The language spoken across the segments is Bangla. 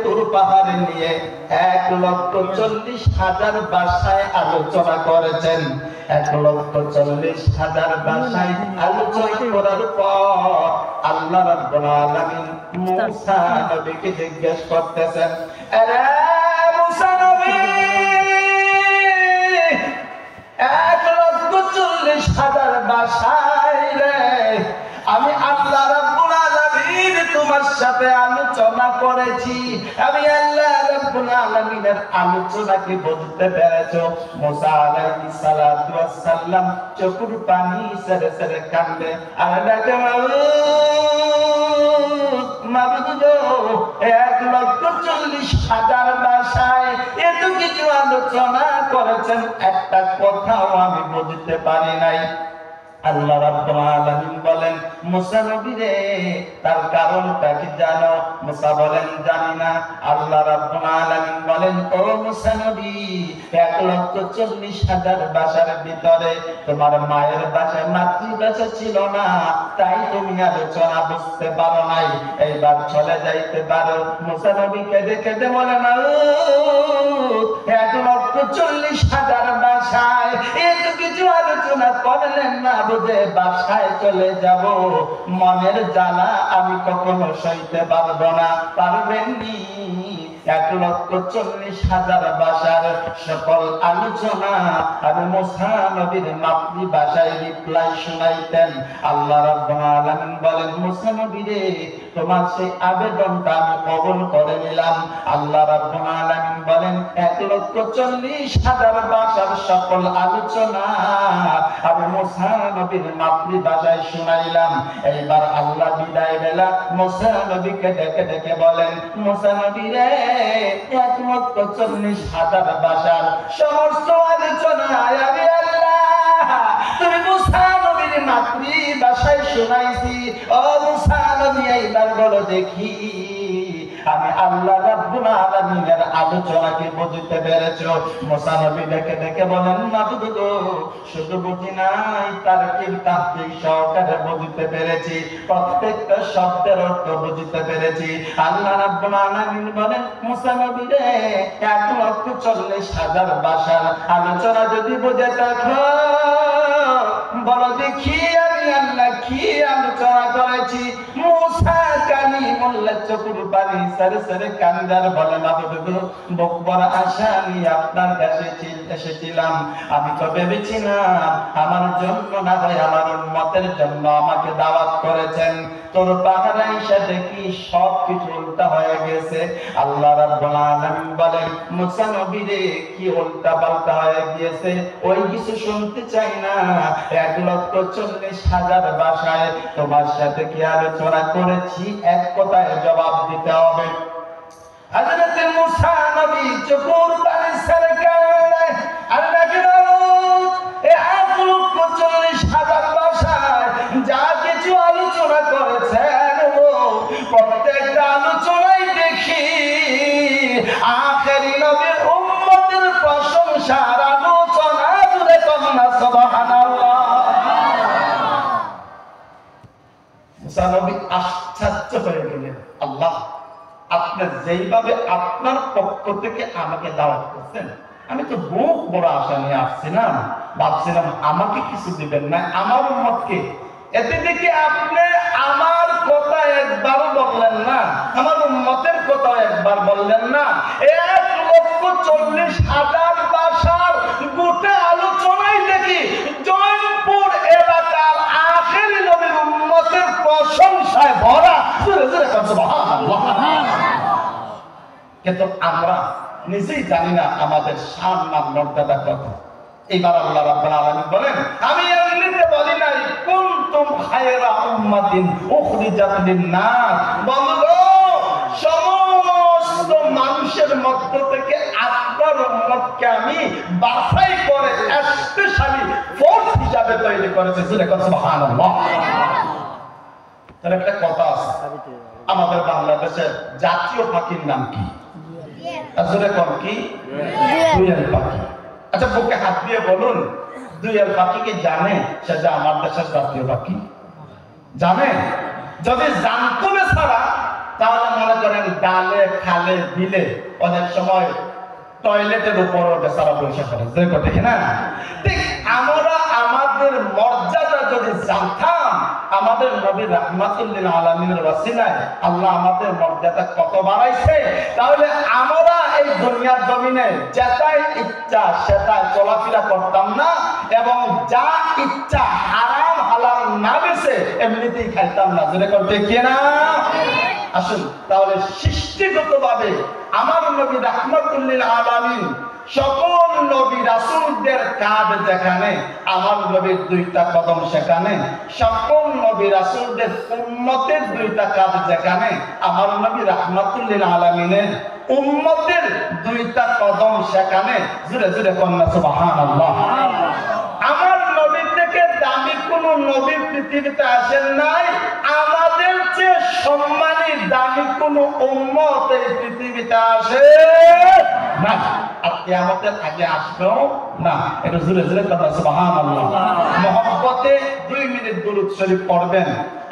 তুর পাহাড়ে নিয়ে 1,40,000 ভাষায় আলোচনা করেছেন। 1,40,000 ভাষায় আলোচনা করার পর আল্লাহ রাব্বুল আলামিন মুসা নবীকে জিজ্ঞেস করতেছেন, আরে মুসা নবী, 1,40,000 ভাষায় রে আমি আল্লাহ রাব্বুল আলামিন তোমার সাথে আলোচনা করেছি, আমি আল্লাহ রাব্বুল আলামিনের আলোচনা কি বুঝতে পেরেছো? মুসা আলাইহিস সালাতু ওয়াস সালাম চোখের পানি ছেড়ে ছেড়ে কাঁদে আর ডাকে, মাবুদ, 1,40,000 ভাষায় এত কিছু আলোচনা করেছেন, একটা কথাও আমি বুঝতে পারি নাই। আল্লাহ রাব্বুল আলামিন বলেন, মুসা নবী রে, তার কারণটা কি জানো? মুসা বলেন, জানি না। আল্লাহ রাব্বুল আলামিন বলেন, ও মুসা নবী, 1,40,000 ভাষার ভিতরে তোমার মায়ের ভাষা, মাতৃভাষা ছিল না, তাই তুমি আলোচনা বুঝতে পারো নাই। এইবার চলে যাইতে পারো। মুসা নবী কেঁদে কেঁদে বলেন, 1,40,000 ভাষায় এত কিছু আলোচনা করলেন না, বুঝে বাসায় চলে যাব, মনের জ্বালা আমি কখনো সইতে পারবো না। পারবেননি? 1,40,000 ভাষার সকল আলোচনা আর মুসা নবীর মাতৃভাষায় রিপ্লাই শুনাইতেন। আল্লাহ রাব্বুল আলামিন বলেন, মুসা নবী রে, তোমার সেই আবেদনটা আমি কবুল করে নিলাম। আল্লাহ রাব্বুল আলামিন বলেন, 1,40,000 ভাষার সকল আলোচনা আমি মুসা নবীর মাতৃভাষায় শুনাইলাম। এইবার আল্লাহ বিদায় বেলা মুসা নবীকে ডেকে ডেকে বলেন, মুসা নবী রে, 1,40,000 ভাষার সমস্ত আলোচনা আমি আল্লাহ তুমি মুসা নবীর মাতৃভাষায় শুনাইছি। ও মুসা নবী, এইবার বলো দেখি, আমি আল্লাহ রাব্বুল আলামিনের আলোচনাকে বুঝতে পেরেছো? মুসা নবী ডেকে ডেকে বলেন, মাবুদ গো, শুধু বুঝি নাই, তারকিব তাহকিক সহকারে বুঝতে পেরেছি, প্রত্যেকটা শব্দের অর্থ বুঝতে পেরেছি। আল্লাহ রাব্বুল আলামিন বলেন, মুসা নবী রে, 1,40,000 ভাষার আলোচনা যদি বুঝে থাকো, বলো দেখি আমি আল্লাহ কি আলোচনা করেছি। মুসা কালিমুল্লাহ চোখের পানি ছেড়ে ছেড়ে কান্দার বলে, মাবুদ গো, বকবার আশা নিয়ে আপনার কাছে এসেছিলাম। আমি তো ভেবেছিলাম আমার জন্য না ভাই আমার উম্মতের জন্য আমাকে দাওয়াত করেছেন, তোর পাহাড়ে এসে দেখি সব কিছু উল্টা হয়ে গেছে। আল্লাহ রাব্বুল আলামিন বলেন, মুসা নবী রে, কি উল্টা পাল্টা হয়ে গিয়েছে ওই কিছু শুনতে চাই না। 1,40,000 ভাষায় তোমার সাথে কি আলোচনা করেছি, এক কথায় জবাব দিতে হবে। হযরত মুসা নবী চোখের পানি ছেড়ে কাঁদলেন আর ডাকলেন, 1,40,000 ভাষায় যা কিছু আলোচনা করেছেন, প্রত্যেকটা আলোচনায় দেখি আখেরি নবীর উম্মতের প্রশংসার আলোচনা। জুড়ে কন্যা সুবহানাল্লাহ। মুসা নবী আশ্চর্য হয়ে গেলেন, আল্লাহ, আপনি যেইভাবে আপনার পক্ষ থেকে আমাকে দাওয়াত করছেন, আমি তো বহু বড় আশা নিয়ে আসছিলাম, ভাবছিলাম আমাকে কিছু দিবেন না, আমার উম্মতকে। এতে দেখি আপনি আমার কথা একবারও বললেন না, আমার উম্মতের কথা একবার বললেন না। 1,40,000 ভাষার গোটা আলোচনায় দেখি জয়পুর এলাকার আখেরি নবীর উম্মতের প্রশংসায় ভরা। সুবহানাল্লাহ। কিন্তু আমরা নিজেই জানি না আমাদের সম্মান মর্যাদা কত। এইবার আল্লাহ রাব্বুল আলামিন বলেন, আমি এমনিতে বলি নাই কুনতুম খায়রা উম্মাতিন উখরিজাত লিন-নাস, বলবো সমস্ত মানুষের মধ্য থেকে আপনার উম্মতকে আমি বাছাই করে স্পেশালি ফোর্স হিসাবে তৈরি করেছি। সুবহানাল্লাহ। তাহলে একটা কথা আছে, আমাদের বাংলাদেশের জাতীয় পাখির নাম কি? আসলে কোন কি? দোয়েল পাখি। আচ্ছা, বুকে হাত দিয়ে বলুন, দোয়েল পাখি কি জানে সে যে আমার দেশের জাতীয় পাখি? জানে? যদি জানতো না ছাড়া তাহলে মনে করেন ডালে খালে বিলে অনেক সময় টয়লেটের উপরও বেচারা পয়সা করে দেখো ঠিক না? ঠিক আমরা আমাদের মর্যাদা যদি জানতাম, আমাদের নবী রাহমাতুল্লিল আলামিনের ওসিলায় আল্লাহ আমাদের মর্যাদা কত বাড়াইছে, তাহলে আমরা এই দুনিয়ার জমিনে যেটাই ইচ্ছা সেটাই চলাফেরা করতাম না, এবং যা ইচ্ছা হারাম হালাল না বেছে এমনিতেই খাইতাম না। যেটা করতে কি না? আসুন তাহলে সৃষ্টিগতভাবে আমার নবী রাহমাতুল্লিল আলামিন সকল নবী রাসূলদের কাঁধ যেখানে, আমার নবীর দুইটা কদম সেখানে। সকল নবী রাসূলদের উম্মতের দুইটা কাঁধ যেখানে, আমার নবী রাহমাতুল্লিল আলামিনের উম্মতের দুইটা কদম সেখানে। জোরে জোরে কন্যা সুবহানাল্লাহ। আমার নবী থেকে দামি কোন নবী পৃথিবীতে আসেন নাই, আমাদের চেয়ে সম্মানী দামি কোন উম্মত এই পৃথিবীতে আসে না, আর কিয়ামতের আগে আসবেও না। এটা জোরে জোরে কথা সুবহানাল্লাহ। মহব্বতে 2 মিনিট দুরূদ শরীফ পড়বেন।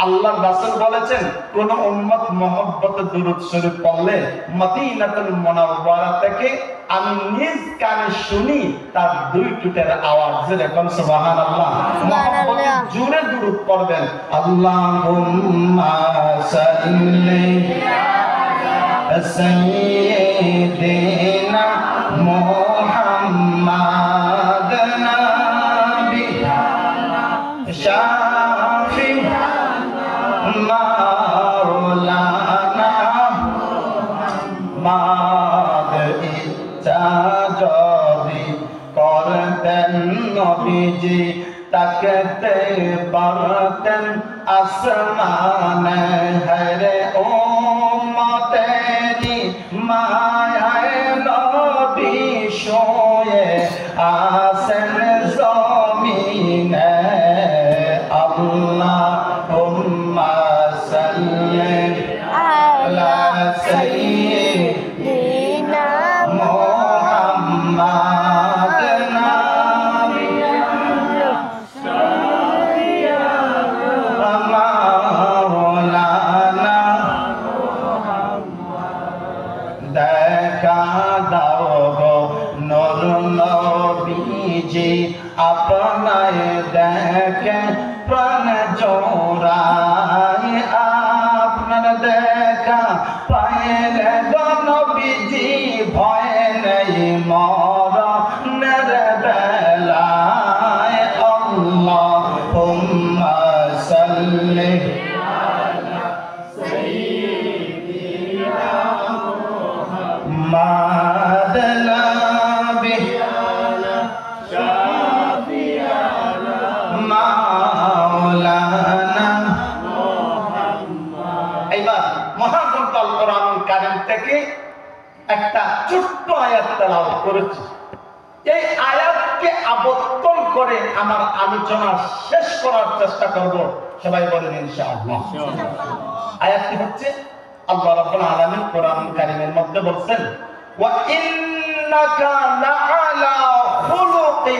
আল্লাহর রাসূল বলেছেন, কোন উম্মত মহব্বতে দুরূদ শরীফ পড়লে মদিনাতুল মুনাওয়ারা থেকে আমি নিজ কানে শুনি তার 2 টুটের আওয়াজ। জোরে কোন সুবহানাল্লাহ। মহব্বতে জোরে দুরূদ পড়বেন। আল্লাহুম্মা সাল্লি সাইয়্যিদিনা মুহাম্মাদ নাবি শাফি মাওলানা মাদ ইচ্ছা যদি করতেন নবীজি তাকতে পারতেন আসমানে। হরে উম্মতেরি মায়ায় নবী শোয়ে আসেন জমিনে। আল্লাহুম্মা সাল্লি আলা সাইয়্যিদিনা মুহাম্মাদ নাবি মাওলানা। দেখা দাও গো নূর নবীজি, আপনায় দেখে প্রাণ জোড়ায়। আপনার দেখা পাইলে গো নবীজি ভয় নেই মরণের বেলায়। আল্লাহুম্মা সাল্লি মাদ নাবি মাওলানা। এইবার মহাগ্রন্থ আল কোরআনুল কারীম থেকে একটা ছোট্ট আয়াত তেলাওয়াত করেছি। এই আয়াতকে আবর্তন করে আমার আলোচনা শেষ করার চেষ্টা করব। সবাই বলেন ইনশাআল্লাহ। আয়াতটি হচ্ছে, আল্লাহ রাব্বুল আলামিন কোরআনুল কারীমের মধ্যে বলছেন, ওয়া ইন্নাকা লাআলা খুলুকিন